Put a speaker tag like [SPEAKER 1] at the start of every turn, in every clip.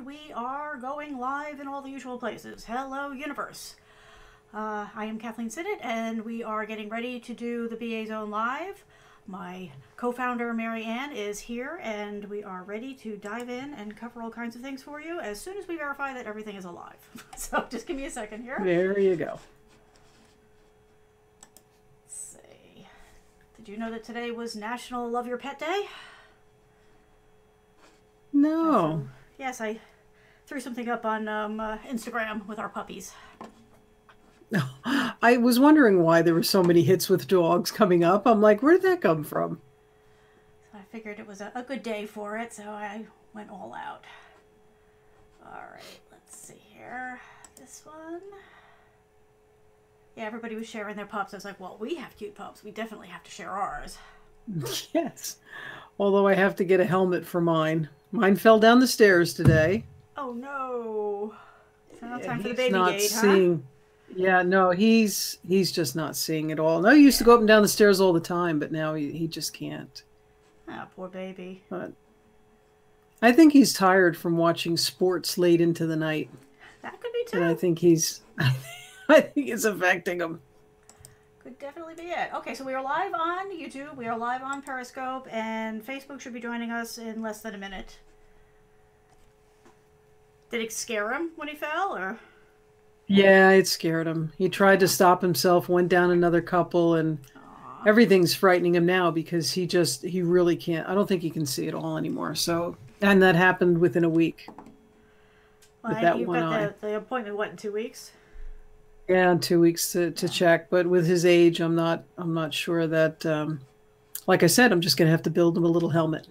[SPEAKER 1] we are going live in all the usual places. Hello, universe. I am Kathleen Sinnott, and we are getting ready to do the BA Zone Live. My co-founder, Mary Ann, is here, and we are ready to dive in and cover all kinds of things for you as soon as we verify that everything is alive. So just give me a second here.
[SPEAKER 2] There you go.
[SPEAKER 1] Let's see. Did you know that today was National Love Your Pet Day?
[SPEAKER 2] No.
[SPEAKER 1] Yes, I threw something up on Instagram with our puppies.
[SPEAKER 2] I was wondering why there were so many hits with dogs coming up. I'm like, where did that come from?
[SPEAKER 1] So I figured it was a good day for it, so I went all out. All right, let's see here. This one. Yeah, everybody was sharing their pups. I was like, well, we have cute pups. We definitely have to share ours.
[SPEAKER 2] Yes. Although I have to get a helmet for mine. Mine fell down the stairs today.
[SPEAKER 1] Oh, no. So now time for the
[SPEAKER 2] He's
[SPEAKER 1] baby
[SPEAKER 2] not
[SPEAKER 1] gate,
[SPEAKER 2] seeing. Yeah, no, he's just not seeing it all. No, he used to go up and down the stairs all the time, but now he just can't.
[SPEAKER 1] Ah, poor baby.
[SPEAKER 2] But I think he's tired from watching sports late into the night.
[SPEAKER 1] That could be too.
[SPEAKER 2] And I think I think it's affecting him.
[SPEAKER 1] Could definitely be it. Okay, so we are live on YouTube, we are live on Periscope, and Facebook should be joining us in less than a minute. Did it scare him when he fell, or?
[SPEAKER 2] Yeah, it scared him. He tried to stop himself, went down another couple, and everything's frightening him now because he really can't. I don't think he can see it all anymore. So, and that happened within a week.
[SPEAKER 1] Well,
[SPEAKER 2] with that
[SPEAKER 1] you've
[SPEAKER 2] one
[SPEAKER 1] got
[SPEAKER 2] eye.
[SPEAKER 1] the appointment, what, in 2 weeks?
[SPEAKER 2] Yeah, in 2 weeks to check. But with his age, I'm not sure that. Like I said, I'm just going to have to build him a little helmet.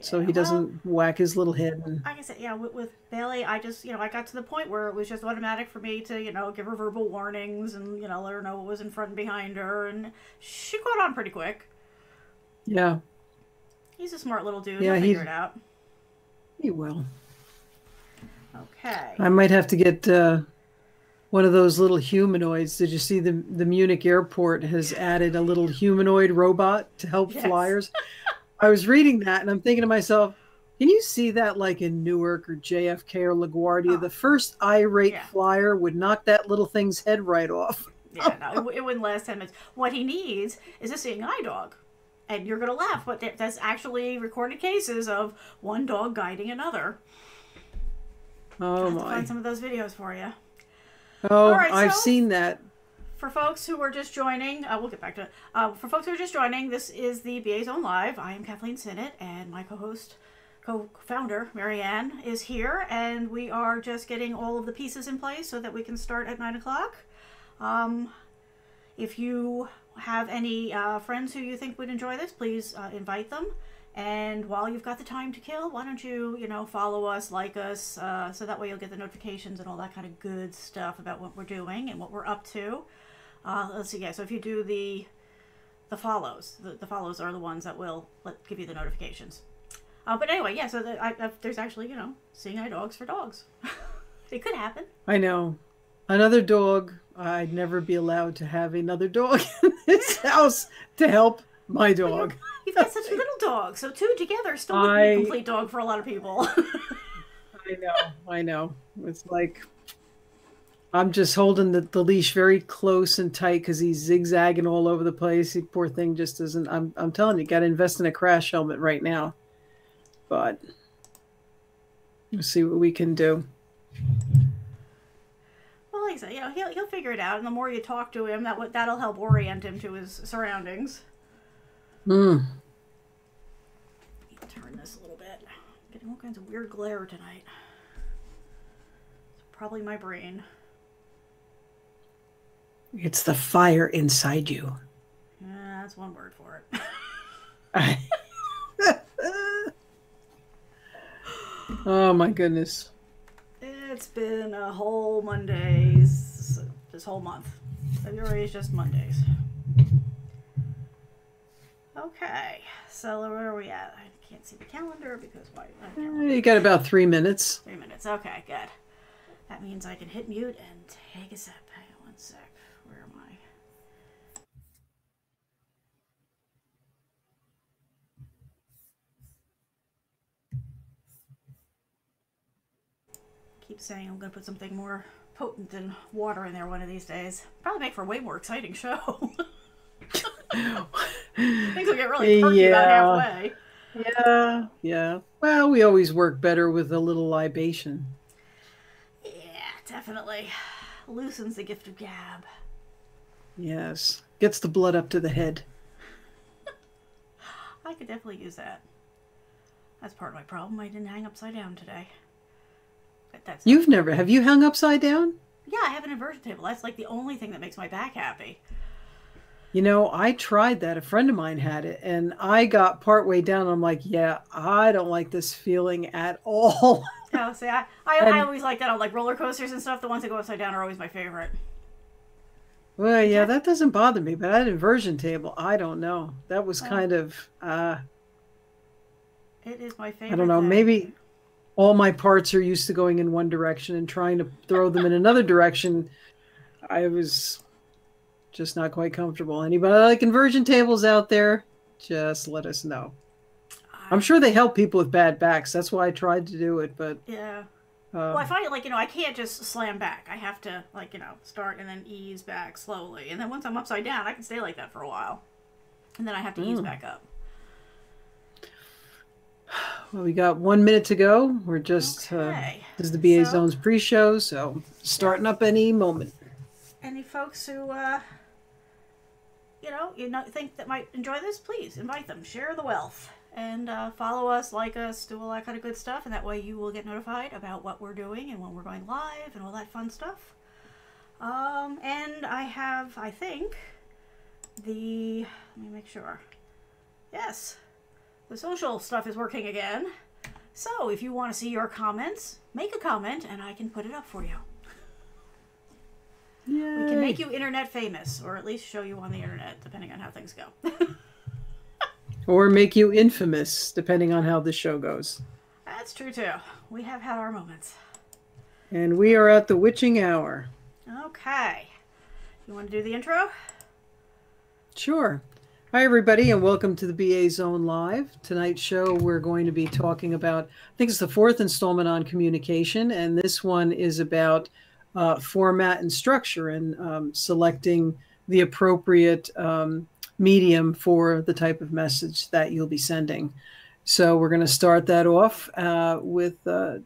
[SPEAKER 2] So he doesn't whack his little head. And
[SPEAKER 1] like I said, yeah, with Bailey, I just, I got to the point where it was just automatic for me to, give her verbal warnings and, let her know what was in front and behind her. And she caught on pretty quick.
[SPEAKER 2] Yeah.
[SPEAKER 1] He's a smart little dude.
[SPEAKER 2] Yeah,
[SPEAKER 1] He'll figure it out.
[SPEAKER 2] He will.
[SPEAKER 1] Okay.
[SPEAKER 2] I might have to get one of those little humanoids. Did you see the Munich airport has added a little humanoid robot to help flyers? I was reading that and I'm thinking to myself, can you see that like in Newark or JFK or LaGuardia? The first irate flyer would knock that little thing's head right off.
[SPEAKER 1] Yeah, no, it wouldn't last 10 minutes. What he needs is a seeing eye dog. And you're going to laugh, but that's actually recorded cases of one dog guiding another.
[SPEAKER 2] Oh,
[SPEAKER 1] I'll have
[SPEAKER 2] my.
[SPEAKER 1] to find some of those videos for you.
[SPEAKER 2] Oh, right, I've seen that.
[SPEAKER 1] For folks who are just joining, we'll get back to it. For folks who are just joining, this is the BA Zone Live. I am Kathleen Sinnott, and my co-founder, Mary Ann, is here, and we are just getting all of the pieces in place so that we can start at 9 o'clock. If you have any friends who you think would enjoy this, please invite them. And while you've got the time to kill, why don't you, follow us, like us, so that way you'll get the notifications and all that kind of good stuff about what we're doing and what we're up to. Let's see, so if you do the follows, the follows are the ones that will give you the notifications. But anyway, so there's actually, seeing eye dogs for dogs. It could happen.
[SPEAKER 2] I know. Another dog. I'd never be allowed to have another dog in this house to help my dog.
[SPEAKER 1] You've got such a little dog, so two together still wouldn't be a complete dog for a lot of people.
[SPEAKER 2] I know. It's like I'm just holding the leash very close and tight because he's zigzagging all over the place. The poor thing just doesn't. I'm telling you, got to invest in a crash helmet right now. But we'll see what we can do.
[SPEAKER 1] Well, like I said, he'll figure it out, and the more you talk to him, that'll help orient him to his surroundings. Turn this a little bit. I'm getting all kinds of weird glare tonight. It's probably my brain.
[SPEAKER 2] It's the fire inside you.
[SPEAKER 1] Yeah, that's one word for it.
[SPEAKER 2] Oh my goodness.
[SPEAKER 1] It's been a whole Mondays this whole month. February is just Mondays. Okay, so where are we at? I can't see the calendar because why?
[SPEAKER 2] You got about 3 minutes.
[SPEAKER 1] 3 minutes. Okay, good. That means I can hit mute and take a sip. Hang on one sec. Where am I? keep saying I'm going to put something more potent than water in there one of these days. Probably make for a way more exciting show. Things will get really perky about halfway.
[SPEAKER 2] Yeah, yeah. Well, we always work better with a little libation.
[SPEAKER 1] Yeah, definitely. Loosens the gift of gab.
[SPEAKER 2] Yes. Gets the blood up to the head.
[SPEAKER 1] I could definitely use that. That's part of my problem. I didn't hang upside down today. But that's
[SPEAKER 2] You've never, have you hung upside down?
[SPEAKER 1] Yeah, I have an inversion table. That's like the only thing that makes my back happy.
[SPEAKER 2] You know, I tried that. A friend of mine had it, and I got partway down. And I'm like, yeah, I don't like this feeling at all.
[SPEAKER 1] Oh, see, I always like that on like roller coasters and stuff. The ones that go upside down are always my favorite.
[SPEAKER 2] Well, yeah, that doesn't bother me, but that inversion table, I don't know. That was kind of,
[SPEAKER 1] it is my favorite.
[SPEAKER 2] I don't know,
[SPEAKER 1] thing.
[SPEAKER 2] Maybe all my parts are used to going in one direction and trying to throw them in another direction. I was just not quite comfortable. Anybody like inversion tables out there? Just let us know. I'm sure they help people with bad backs. That's why I tried to do it, but
[SPEAKER 1] yeah. Well, I find like, I can't just slam back. I have to like, start and then ease back slowly. And then once I'm upside down, I can stay like that for a while. And then I have to ease back up.
[SPEAKER 2] Well, we got 1 minute to go. We're just, this is the BA Zone's pre-show, so starting up any moment.
[SPEAKER 1] Any folks who, think that might enjoy this, please invite them. Share the wealth. And follow us, like us, do all that kind of good stuff. And that way you will get notified about what we're doing and when we're going live and all that fun stuff. And I have, I think, let me make sure. Yes, the social stuff is working again. So if you want to see your comments, make a comment and I can put it up for you.
[SPEAKER 2] Yay.
[SPEAKER 1] We can make you internet famous, or at least show you on the internet, depending on how things go.
[SPEAKER 2] Or make you infamous, depending on how the show goes.
[SPEAKER 1] That's true, too. We have had our moments.
[SPEAKER 2] And we are at the witching hour.
[SPEAKER 1] Okay. You want to do the intro?
[SPEAKER 2] Sure. Hi, everybody, and welcome to the BA Zone Live. Tonight's show, we're going to be talking about, I think it's the fourth installment on communication, and this one is about format and structure and selecting the appropriate medium for the type of message that you'll be sending. So we're going to start that off with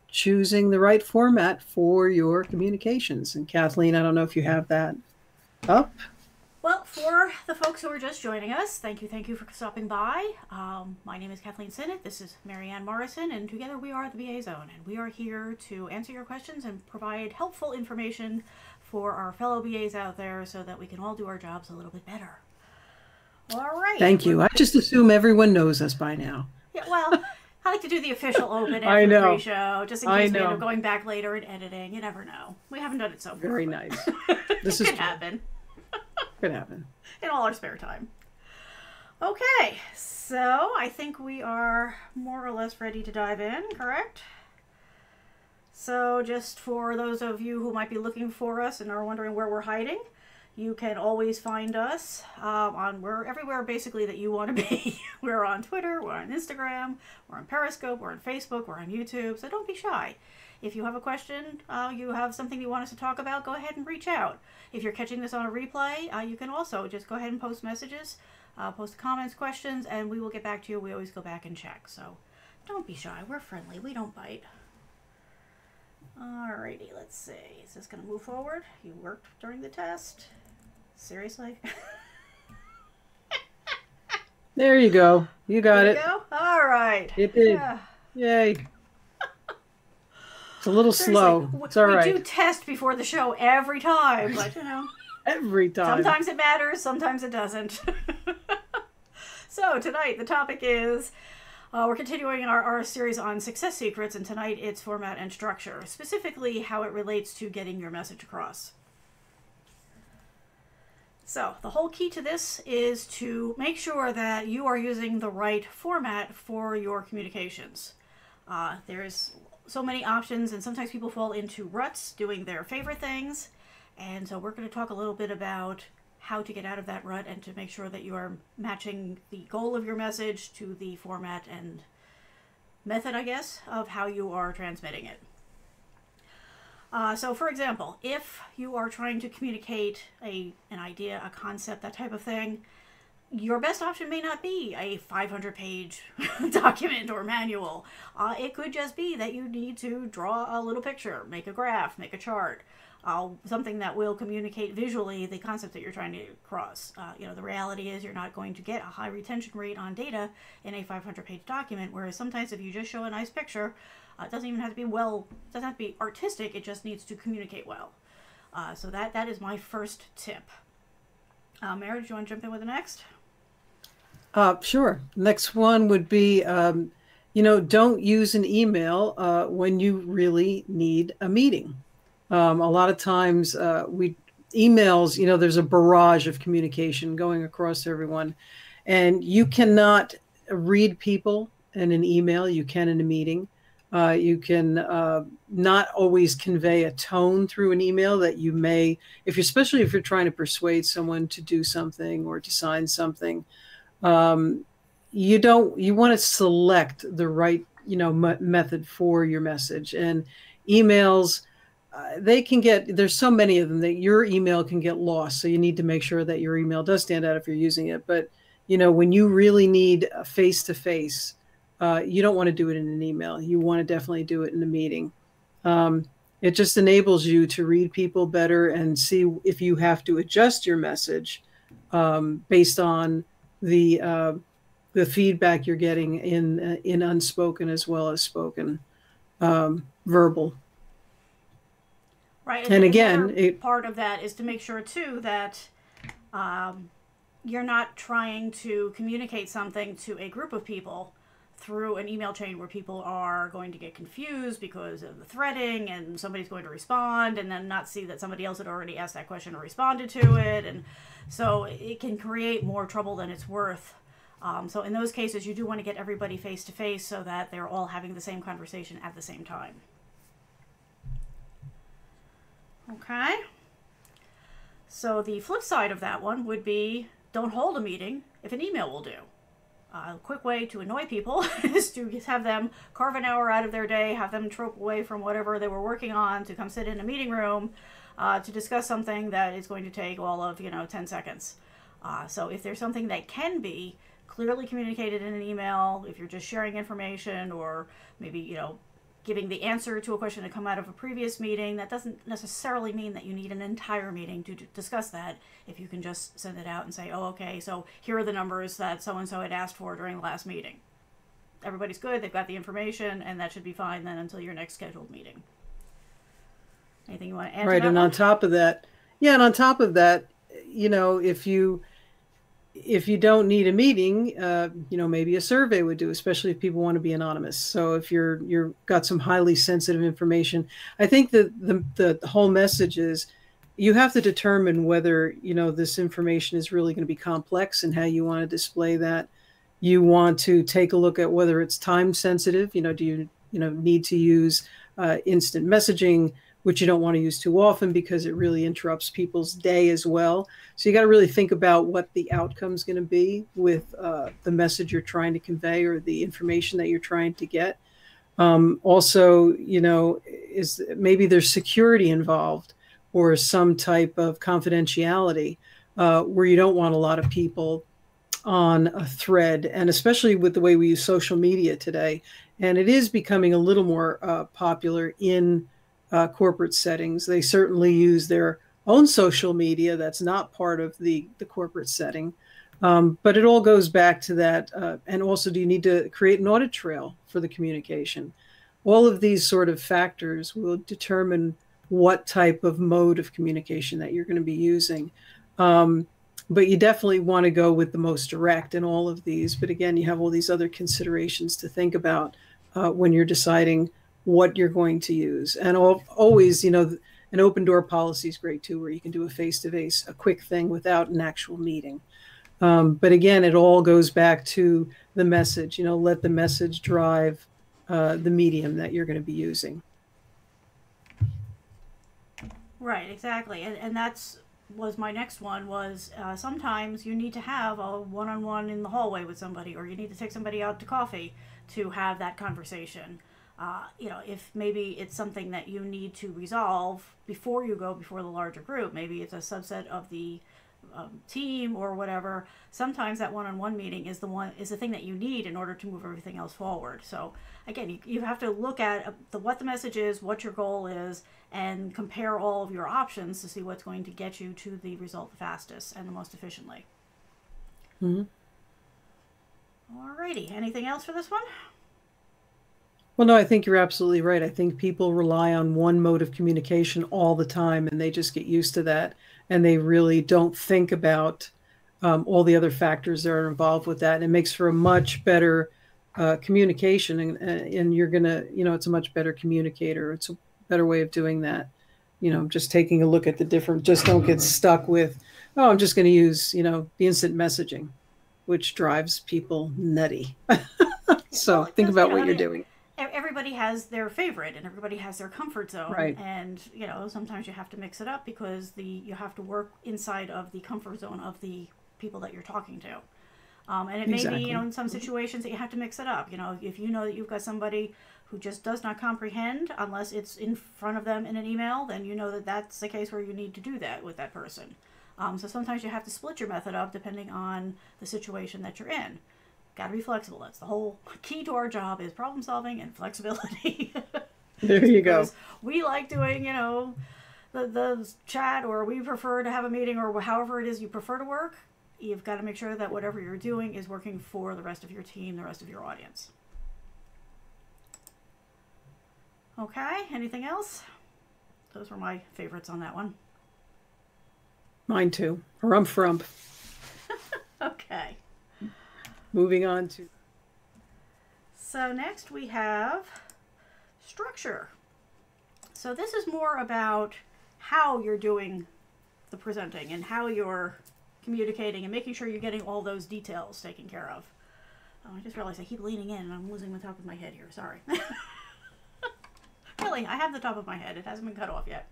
[SPEAKER 2] choosing the right format for your communications. And Kathleen, I don't know if you have that up.
[SPEAKER 1] Well, for the folks who are just joining us, thank you for stopping by. My name is Kathleen Sinnott. This is Marianne Morrison, and together we are the BA Zone, and we are here to answer your questions and provide helpful information for our fellow BAs out there so that we can all do our jobs a little bit better. All right.
[SPEAKER 2] Thank you. I just assume everyone knows us by now.
[SPEAKER 1] Yeah, well, I like to do the official open after the pre-show, just in case we end up going back later and editing. You never know. We haven't done it so far.
[SPEAKER 2] Very nice. This
[SPEAKER 1] could happen.
[SPEAKER 2] Could happen.
[SPEAKER 1] In all our spare time. Okay, so I think we are more or less ready to dive in, correct? So just for those of you who might be looking for us and are wondering where we're hiding, you can always find us we're everywhere basically that you want to be. We're on Twitter, we're on Instagram, we're on Periscope, we're on Facebook, we're on YouTube, so don't be shy. If you have a question, you have something you want us to talk about, go ahead and reach out. If you're catching this on a replay, you can also just go ahead and post messages, post comments, questions, and we will get back to you. We always go back and check, so don't be shy. We're friendly. We don't bite. Alrighty, let's see. Is this going to move forward? You worked during the test? Seriously?
[SPEAKER 2] There you go. You got it.
[SPEAKER 1] There you go? All right.
[SPEAKER 2] It did. Yeah. Yay. It's a little slow. It's all right.
[SPEAKER 1] We do test before the show every time, but
[SPEAKER 2] every time.
[SPEAKER 1] Sometimes it matters, sometimes it doesn't. So tonight the topic is we're continuing our series on success secrets, and tonight it's format and structure, specifically how it relates to getting your message across. So the whole key to this is to make sure that you are using the right format for your communications. There's so many options, and sometimes people fall into ruts doing their favorite things, and so we're going to talk a little bit about how to get out of that rut and to make sure that you are matching the goal of your message to the format and method, I guess, of how you are transmitting it. So, for example, if you are trying to communicate an idea, a concept, that type of thing, your best option may not be a 500-page document or manual. It could just be that you need to draw a little picture, make a graph, make a chart, something that will communicate visually the concept that you're trying to cross. The reality is you're not going to get a high retention rate on data in a 500-page document, whereas sometimes if you just show a nice picture, it doesn't even have to be it doesn't have to be artistic, it just needs to communicate well. So that is my first tip. Mary, do you want to jump in with the next?
[SPEAKER 2] Sure. Next one would be, don't use an email when you really need a meeting. A lot of times emails, there's a barrage of communication going across everyone, and you cannot read people in an email. You can in a meeting. You can not always convey a tone through an email that you may, especially if you're trying to persuade someone to do something or to sign something. You want to select the right, method for your message. And emails, there's so many of them that your email can get lost. So you need to make sure that your email does stand out if you're using it. But, when you really need a face-to-face, you don't want to do it in an email. You want to definitely do it in a meeting. It just enables you to read people better and see if you have to adjust your message based on the feedback you're getting in unspoken as well as spoken verbal.
[SPEAKER 1] Right.
[SPEAKER 2] And again,
[SPEAKER 1] part of that is to make sure too that you're not trying to communicate something to a group of people through an email chain where people are going to get confused because of the threading, and somebody's going to respond and then not see that somebody else had already asked that question or responded to it, and so it can create more trouble than it's worth. So in those cases, you do want to get everybody face to face so that they're all having the same conversation at the same time. Okay. So the flip side of that one would be, don't hold a meeting if an email will do. A quick way to annoy people is to have them carve an hour out of their day, have them trope away from whatever they were working on to come sit in a meeting room to discuss something that is going to take all of 10 seconds. So if there's something that can be clearly communicated in an email, if you're just sharing information or maybe giving the answer to a question to come out of a previous meeting, that doesn't necessarily mean that you need an entire meeting to discuss that. If you can just send it out and say, oh, okay, so here are the numbers that so-and-so had asked for during the last meeting. Everybody's good, they've got the information, and that should be fine then until your next scheduled meeting. Anything you want to add to that?
[SPEAKER 2] Right, and on top of that, if you don't need a meeting, maybe a survey would do, especially if people want to be anonymous. So if you're got some highly sensitive information, I think that the whole message is you have to determine whether, this information is really going to be complex and how you want to display that. You want to take a look at whether it's time sensitive. Do you, need to use instant messaging, which you don't want to use too often because it really interrupts people's day as well. So you got to really think about what the outcome is going to be with the message you're trying to convey or the information that you're trying to get. Also, is maybe there's security involved or some type of confidentiality where you don't want a lot of people on a thread, and especially with the way we use social media today. And it is becoming a little more popular in corporate settings. They certainly use their own social media that's not part of the corporate setting. But it all goes back to that. And also, do you need to create an audit trail for the communication? All of these sort of factors will determine what type of mode of communication that you're going to be using. But you definitely want to go with the most direct in all of these. But again, you have all these other considerations to think about when you're deciding what you're going to use. And always, an open door policy is great too, where you can do a face-to-face, a quick thing without an actual meeting. But again, it all goes back to the message. Let the message drive the medium that you're going to be using.
[SPEAKER 1] Right, exactly. And that's was my next one was sometimes you need to have a one-on-one in the hallway with somebody, or you need to take somebody out to coffee to have that conversation. If maybe it's something that you need to resolve before you go before the larger group, maybe it's a subset of the team or whatever. Sometimes that one-on-one meeting is the thing that you need in order to move everything else forward. So again, you have to look at what the message is, what your goal is, and compare all of your options to see what's going to get you to the result the fastest and the most efficiently.
[SPEAKER 2] Mm-hmm.
[SPEAKER 1] Alrighty, anything else for this one?
[SPEAKER 2] Well, no, I think you're absolutely right. I think people rely on one mode of communication all the time, and they just get used to that, and they really don't think about all the other factors that are involved with that. And it makes for a much better communication, and you're gonna, it's a much better communicator. It's a better way of doing that. Just taking a look at the different. Just don't get stuck with, oh, I'm just going to use, the instant messaging, which drives people nutty. So think about what you're doing.
[SPEAKER 1] Everybody has their favorite and everybody has their comfort zone,
[SPEAKER 2] right.
[SPEAKER 1] And sometimes you have to mix it up because you have to work inside of the comfort zone of the people that you're talking to, and it may be in some situations that you have to mix it up. If you know that you've got somebody who just does not comprehend unless it's in front of them in an email, then you know that that's the case where you need to do that with that person. So sometimes you have to split your method up depending on the situation that you're in. Got to be flexible. That's the whole key to our job, is problem solving and flexibility.
[SPEAKER 2] There you go.
[SPEAKER 1] We like doing, the chat, or we prefer to have a meeting, or however it is you prefer to work. You've got to make sure that whatever you're doing is working for the rest of your team, the rest of your audience. Okay, anything else? Those were my favorites on that one.
[SPEAKER 2] Mine too. Rump.
[SPEAKER 1] Okay.
[SPEAKER 2] Moving on to.
[SPEAKER 1] So next we have structure. So this is more about how you're doing the presenting and how you're communicating and making sure you're getting all those details taken care of. Oh, I just realized I keep leaning in and I'm losing the top of my head here. Sorry. Really, I have the top of my head. It hasn't been cut off yet.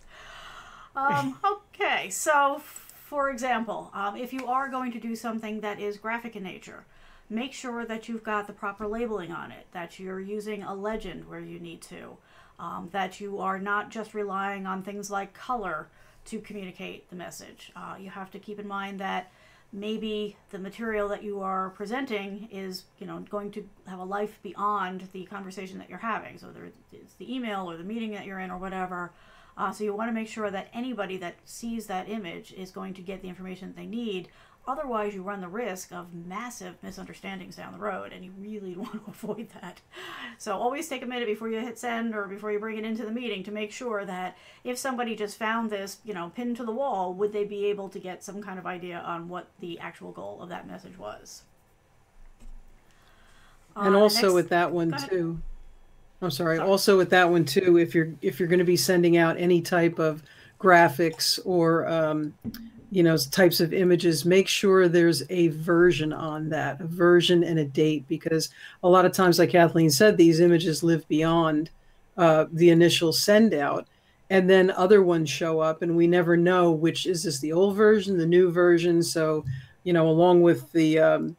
[SPEAKER 1] Okay, so for example, if you are going to do something that is graphic in nature, make sure that you've got the proper labeling on it, that you're using a legend where you need to, that you are not just relying on things like color to communicate the message. You have to keep in mind that maybe the material that you are presenting is, going to have a life beyond the conversation that you're having. So whether it's the email or the meeting that you're in or whatever. So you want to make sure that anybody that sees that image is going to get the information that they need. Otherwise, you run the risk of massive misunderstandings down the road, and you really want to avoid that. So always take a minute before you hit send or before you bring it into the meeting to make sure that if somebody just found this, pinned to the wall, would they be able to get some kind of idea on what the actual goal of that message was.
[SPEAKER 2] And also with that one too. I'm sorry. Also with that one too, if you're going to be sending out any type of graphics or types of images, make sure there's a version on that, a version and a date, because a lot of times, like Kathleen said, these images live beyond the initial send out, and then other ones show up, and we never know which is this, the old version, the new version. So, along with the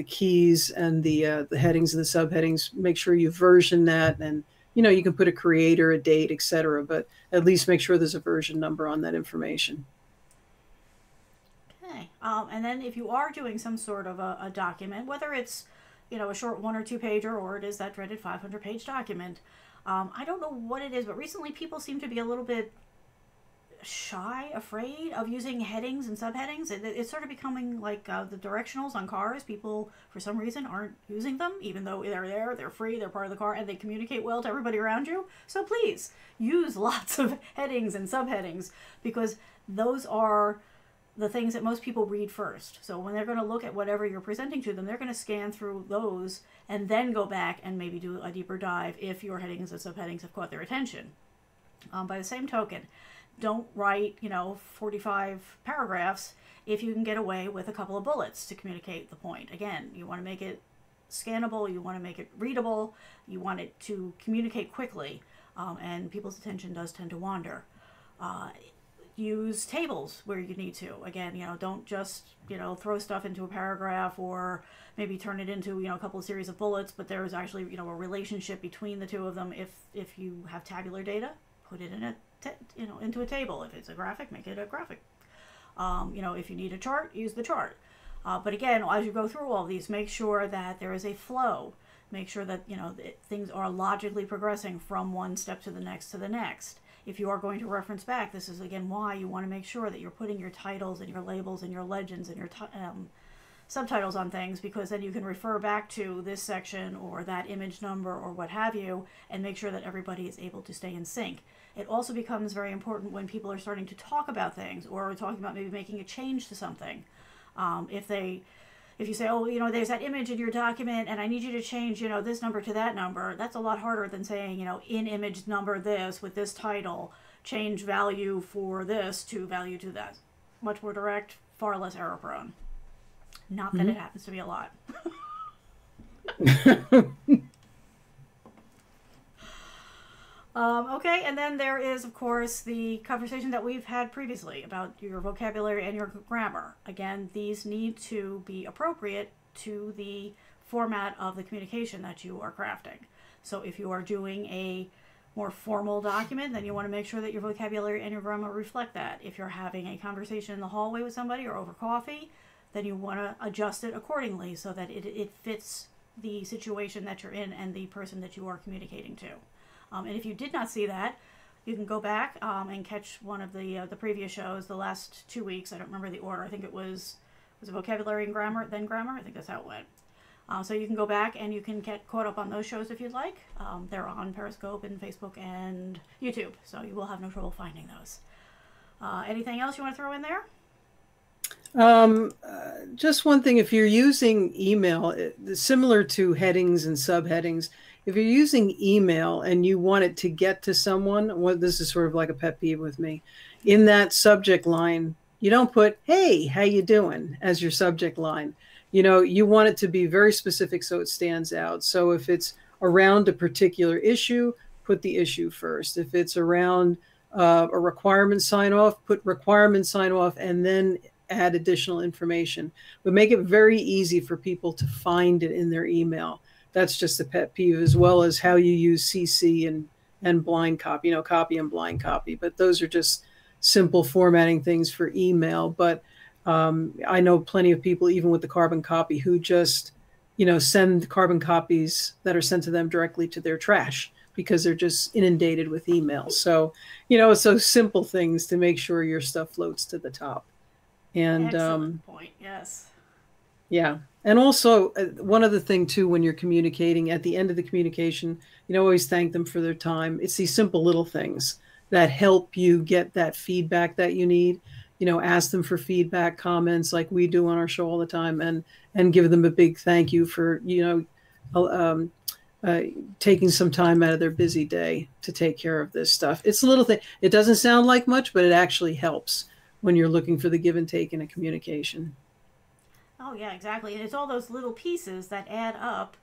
[SPEAKER 2] keys and the headings and the subheadings, make sure you version that, and you can put a creator, a date, etc. But at least make sure there's a version number on that information.
[SPEAKER 1] Okay. And then if you are doing some sort of a document, whether it's a short 1 or 2 pager, or it is that dreaded 500-page document, I don't know what it is, but recently people seem to be a little bit shy, afraid of using headings and subheadings. It's sort of becoming like the directionals on cars. People, for some reason, aren't using them, even though they're there, they're free, they're part of the car, and they communicate well to everybody around you. So please, use lots of headings and subheadings, because those are the things that most people read first. So when they're going to look at whatever you're presenting to them, they're going to scan through those and then go back and maybe do a deeper dive if your headings and subheadings have caught their attention. By the same token, don't write, 45 paragraphs if you can get away with a couple of bullets to communicate the point. Again, you want to make it scannable, you want to make it readable, you want it to communicate quickly, and people's attention does tend to wander. use tables where you need to. Again, don't just, throw stuff into a paragraph or maybe turn it into, a couple of series of bullets, but there's actually, a relationship between the two of them. If you have tabular data, put it in into a table. If it's a graphic, make it a graphic. If you need a chart, use the chart. But again, as you go through all of these, make sure that there is a flow. Make sure that, things are logically progressing from one step to the next to the next. If you are going to reference back, this is again why you want to make sure that you're putting your titles and your labels and your legends and your subtitles on things, because then you can refer back to this section or that image number or what have you, and make sure that everybody is able to stay in sync. It also becomes very important when people are starting to talk about things or talking about maybe making a change to something. If you say, oh, there's that image in your document and I need you to change, this number to that number, that's a lot harder than saying, in image number this with this title, change value for this to value to that. Much more direct, far less error prone. Not that it happens to be a lot. Okay, and then there is, of course, the conversation that we've had previously about your vocabulary and your grammar. Again, these need to be appropriate to the format of the communication that you are crafting. So if you are doing a more formal document, then you want to make sure that your vocabulary and your grammar reflect that. If you're having a conversation in the hallway with somebody or over coffee, then you want to adjust it accordingly so that it fits the situation that you're in and the person that you are communicating to. And if you did not see that, you can go back and catch one of the previous shows, the last 2 weeks. I don't remember the order. I think it was vocabulary and grammar, then grammar. I think that's how it went. So you can go back and you can get caught up on those shows if you'd like. They're on Periscope and Facebook and YouTube, so you will have no trouble finding those. Anything else you want to throw in there?
[SPEAKER 2] Just one thing, if you're using email, similar to headings and subheadings, if you're using email and you want it to get to someone, well, this is sort of like a pet peeve with me. In that subject line, you don't put, hey, how you doing, as your subject line. You want it to be very specific so it stands out. So if it's around a particular issue, put the issue first. If it's around a requirement sign off, put requirement sign off and then add additional information. But make it very easy for people to find it in their email. That's just a pet peeve, as well as how you use CC and blind copy, copy and blind copy. But those are just simple formatting things for email. But I know plenty of people, even with the carbon copy, who just, send carbon copies that are sent to them directly to their trash because they're just inundated with emails. So, it's those simple things to make sure your stuff floats to the top. And
[SPEAKER 1] excellent point. Yes.
[SPEAKER 2] Yeah. And also one other thing too, when you're communicating at the end of the communication, always thank them for their time. It's these simple little things that help you get that feedback that you need. Ask them for feedback, comments like we do on our show all the time, and give them a big thank you for, taking some time out of their busy day to take care of this stuff. It's a little thing. It doesn't sound like much, but it actually helps when you're looking for the give and take in a communication.
[SPEAKER 1] Oh, yeah, exactly. And it's all those little pieces that add up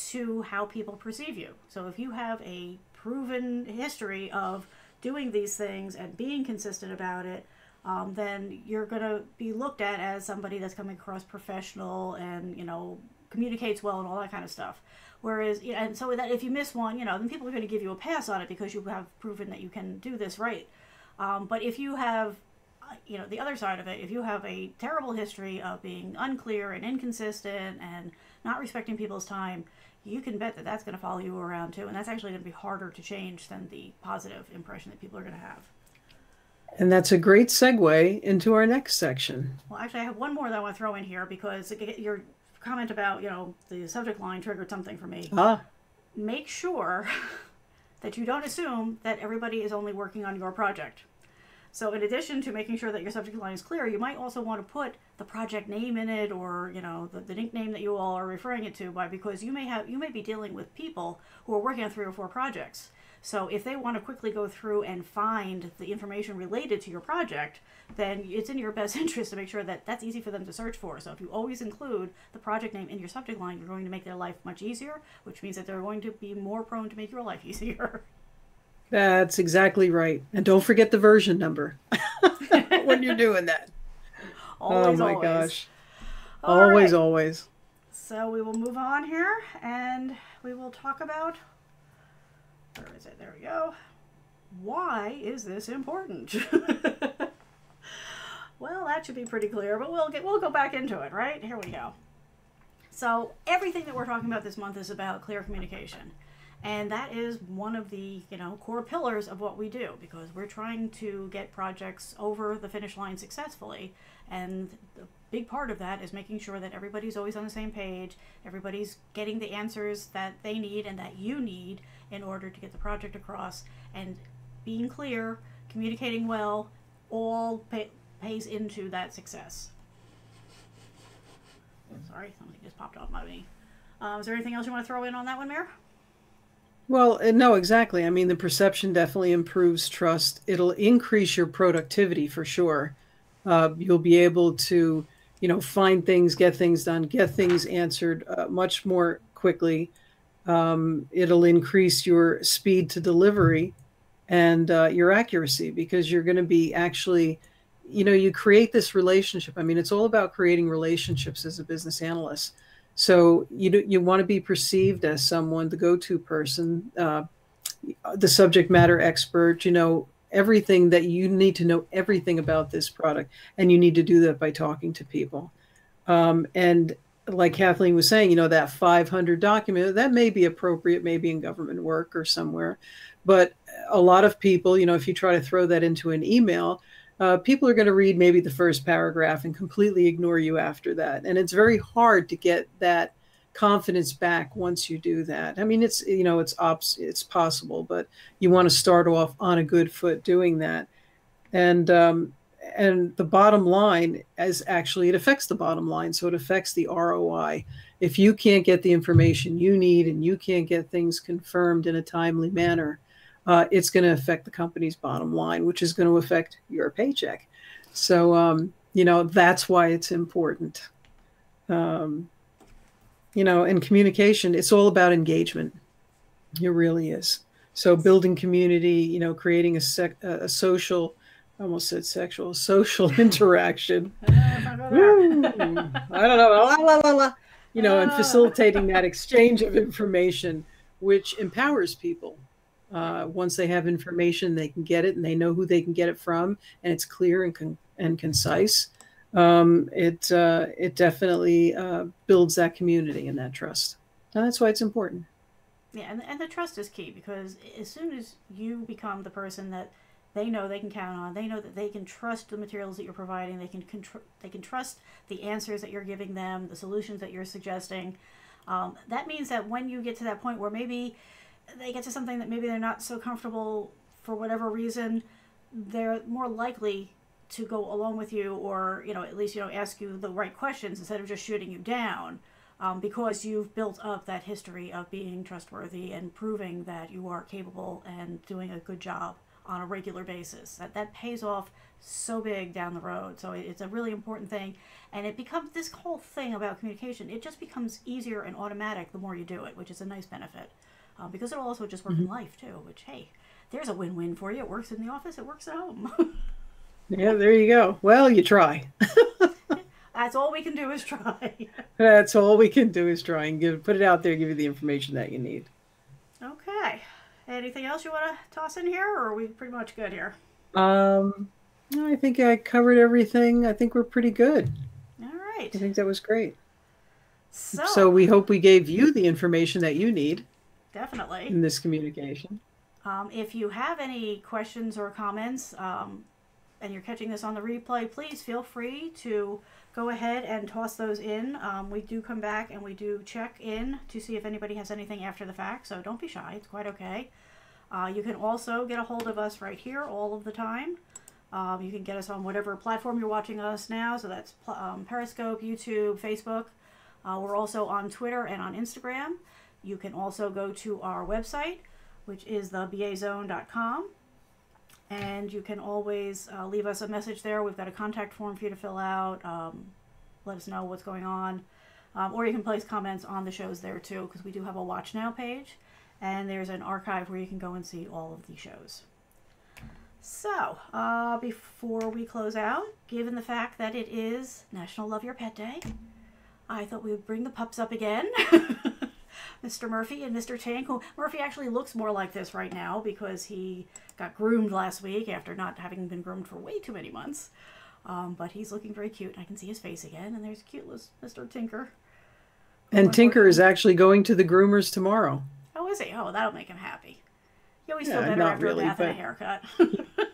[SPEAKER 1] to how people perceive you. So if you have a proven history of doing these things and being consistent about it, then you're going to be looked at as somebody that's coming across professional and, communicates well and all that kind of stuff. Whereas, and so that if you miss one, then people are going to give you a pass on it because you have proven that you can do this right. But if you have the other side of it, if you have a terrible history of being unclear and inconsistent and not respecting people's time, you can bet that that's going to follow you around too. And that's actually going to be harder to change than the positive impression that people are going to have.
[SPEAKER 2] And that's a great segue into our next section.
[SPEAKER 1] Well, actually, I have one more that I want to throw in here because your comment about, the subject line triggered something for me. Make sure that you don't assume that everybody is only working on your project. So in addition to making sure that your subject line is clear, you might also want to put the project name in it, or the nickname that you all are referring it to, because you may be dealing with people who are working on 3 or 4 projects. So if they want to quickly go through and find the information related to your project, then it's in your best interest to make sure that that's easy for them to search for. So if you always include the project name in your subject line, you're going to make their life much easier, which means that they're going to be more prone to make your life easier.
[SPEAKER 2] That's exactly right. And don't forget the version number when you're doing that. Oh
[SPEAKER 1] Always,
[SPEAKER 2] my
[SPEAKER 1] always.
[SPEAKER 2] gosh.
[SPEAKER 1] All
[SPEAKER 2] Always,
[SPEAKER 1] right.
[SPEAKER 2] always.
[SPEAKER 1] So we will move on here and we will talk about, where is it? There we go. Why is this important? Well, that should be pretty clear, but we'll go back into it, right? Here we go. So everything that we're talking about this month is about clear communication. And that is one of the, core pillars of what we do, because we're trying to get projects over the finish line successfully. And the big part of that is making sure that everybody's always on the same page, everybody's getting the answers that they need and that you need in order to get the project across. And being clear, communicating well, all pays into that success. Sorry, something just popped off my knee. Is there anything else you want to throw in on that one, Mayor?
[SPEAKER 2] Well, no, exactly. I mean, the perception definitely improves trust. It'll increase your productivity for sure. You'll be able to, find things, get things done, get things answered much more quickly. It'll increase your speed to delivery and your accuracy, because you're going to be actually, you create this relationship. I mean, it's all about creating relationships as a business analyst. So you want to be perceived as someone, the go-to person, the subject matter expert, everything that you need to know everything about this product. And you need to do that by talking to people. And like Kathleen was saying, that 500 document, that may be appropriate, maybe in government work or somewhere. But a lot of people, if you try to throw that into an email, people are going to read maybe the first paragraph and completely ignore you after that. And it's very hard to get that confidence back once you do that. I mean, it's possible, but you want to start off on a good foot doing that. And the bottom line is actually, it affects the bottom line. So it affects the ROI. If you can't get the information you need and you can't get things confirmed in a timely manner, it's going to affect the company's bottom line, which is going to affect your paycheck. So, that's why it's important. In communication, it's all about engagement. It really is. So building community, creating a social, I almost said sexual, social interaction.
[SPEAKER 1] Don't go there.
[SPEAKER 2] I don't know. La, la, la, la. And facilitating that exchange of information, which empowers people. Once they have information, they can get it, and they know who they can get it from, and it's clear and concise. It definitely builds that community and that trust, and that's why it's important.
[SPEAKER 1] Yeah, and the trust is key, because as soon as you become the person that they know they can count on, they know that they can trust the materials that you're providing, they can trust the answers that you're giving them, the solutions that you're suggesting. That means that when you get to that point where maybe they get to something that maybe they're not so comfortable for whatever reason, they're more likely to go along with you, or at least ask you the right questions instead of just shooting you down, because you've built up that history of being trustworthy and proving that you are capable and doing a good job on a regular basis. That pays off so big down the road. So it's a really important thing, and it becomes, this whole thing about communication, it just becomes easier and automatic the more you do it, which is a nice benefit, because it'll also just work in life too, which, hey, there's a win-win for you. It works in the office, it works at home.
[SPEAKER 2] Yeah, there you go. Well, you try.
[SPEAKER 1] That's all we can do is try.
[SPEAKER 2] That's all we can do is try and put it out there, give you the information that you need.
[SPEAKER 1] Okay. Anything else you want to toss in here, or are we pretty much good here?
[SPEAKER 2] I think I covered everything. I think we're pretty good.
[SPEAKER 1] All right.
[SPEAKER 2] I think that was great.
[SPEAKER 1] So
[SPEAKER 2] we hope we gave you the information that you need
[SPEAKER 1] definitely
[SPEAKER 2] in this communication.
[SPEAKER 1] If you have any questions or comments, and you're catching this on the replay, please feel free to go ahead and toss those in. We do come back and we do check in to see if anybody has anything after the fact, so don't be shy. It's quite okay. You can also get a hold of us right here all of the time. You can get us on whatever platform you're watching us now, so that's Periscope, YouTube, Facebook. We're also on Twitter and on Instagram. You can also go to our website, which is thebazone.com. And you can always leave us a message there. We've got a contact form for you to fill out. Let us know what's going on. Or you can place comments on the shows there too, because we do have a Watch Now page. and there's an archive where you can go and see all of the shows. So, before we close out, given the fact that it is National Love Your Pet Day, I thought we would bring the pups up again. Mr. Murphy and Mr. Tink, who Murphy actually looks more like this right now because he got groomed last week after not having been groomed for way too many months. But he's looking very cute. I can see his face again, and there's cute Mr. Tinker.
[SPEAKER 2] And Tinker is actually going to the groomers tomorrow.
[SPEAKER 1] Oh, is he? Oh, that'll make him happy. You always feel better after a bath and a haircut.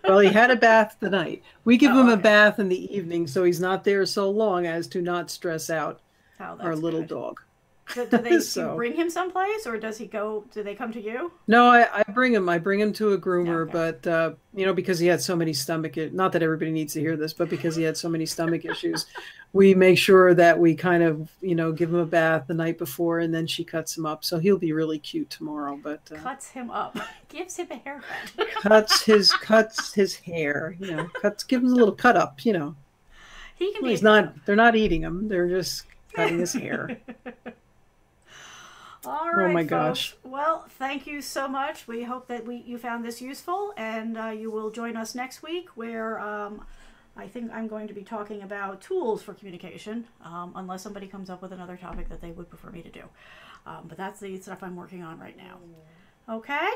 [SPEAKER 2] Well, he had a bath tonight. We give him a bath in the evening, so he's not there so long as to not stress out our little dog.
[SPEAKER 1] Do they bring him someplace, or does he go? Do they come to you?
[SPEAKER 2] No, I bring him. I bring him to a groomer, but you know, because he had so many stomach. Not that everybody needs to hear this, but because he had so many stomach issues, we make sure that we kind of, you know, give him a bath the night before, and then she cuts him up. So he'll be really cute tomorrow. But
[SPEAKER 1] cuts him up, gives him a haircut.
[SPEAKER 2] cuts his hair. You know, gives him a little cut up. You know,
[SPEAKER 1] he can.
[SPEAKER 2] He's not. They're not eating him. They're just cutting his hair.
[SPEAKER 1] All right,
[SPEAKER 2] oh my
[SPEAKER 1] folks.
[SPEAKER 2] gosh.
[SPEAKER 1] Well, thank you so much. We hope that you found this useful, and you will join us next week where I think I'm going to be talking about tools for communication, unless somebody comes up with another topic that they would prefer me to do. But that's the stuff I'm working on right now. Okay?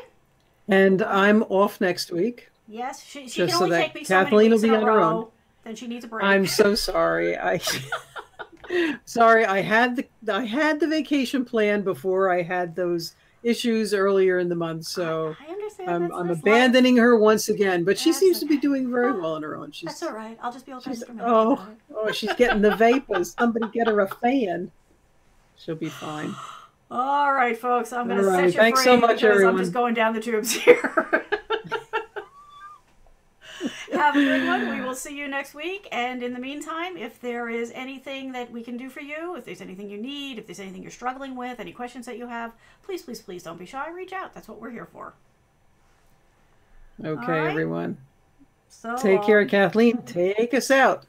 [SPEAKER 2] And I'm off next week.
[SPEAKER 1] Yes, she can only take me so many weeks in a row. Then she needs a break.
[SPEAKER 2] I'm so sorry. Sorry, I had the vacation plan before I had those issues earlier in the month, so
[SPEAKER 1] I understand.
[SPEAKER 2] I'm abandoning her once again. But she seems to be doing very well on her own.
[SPEAKER 1] That's all right. I'll just be all kinds of
[SPEAKER 2] she's getting the vapors. Somebody get her a fan. She'll be fine.
[SPEAKER 1] All right, folks. I'm going to set you
[SPEAKER 2] Thanks
[SPEAKER 1] free
[SPEAKER 2] so much, everyone.
[SPEAKER 1] I'm just going down the tubes here. Have a good one. We will see you next week. And in the meantime, if there is anything that we can do for you, if there's anything you need, if there's anything you're struggling with, any questions that you have, please, please, please don't be shy. Reach out. That's what we're here for.
[SPEAKER 2] Okay, everyone.
[SPEAKER 1] So
[SPEAKER 2] take care, Kathleen. Take us out.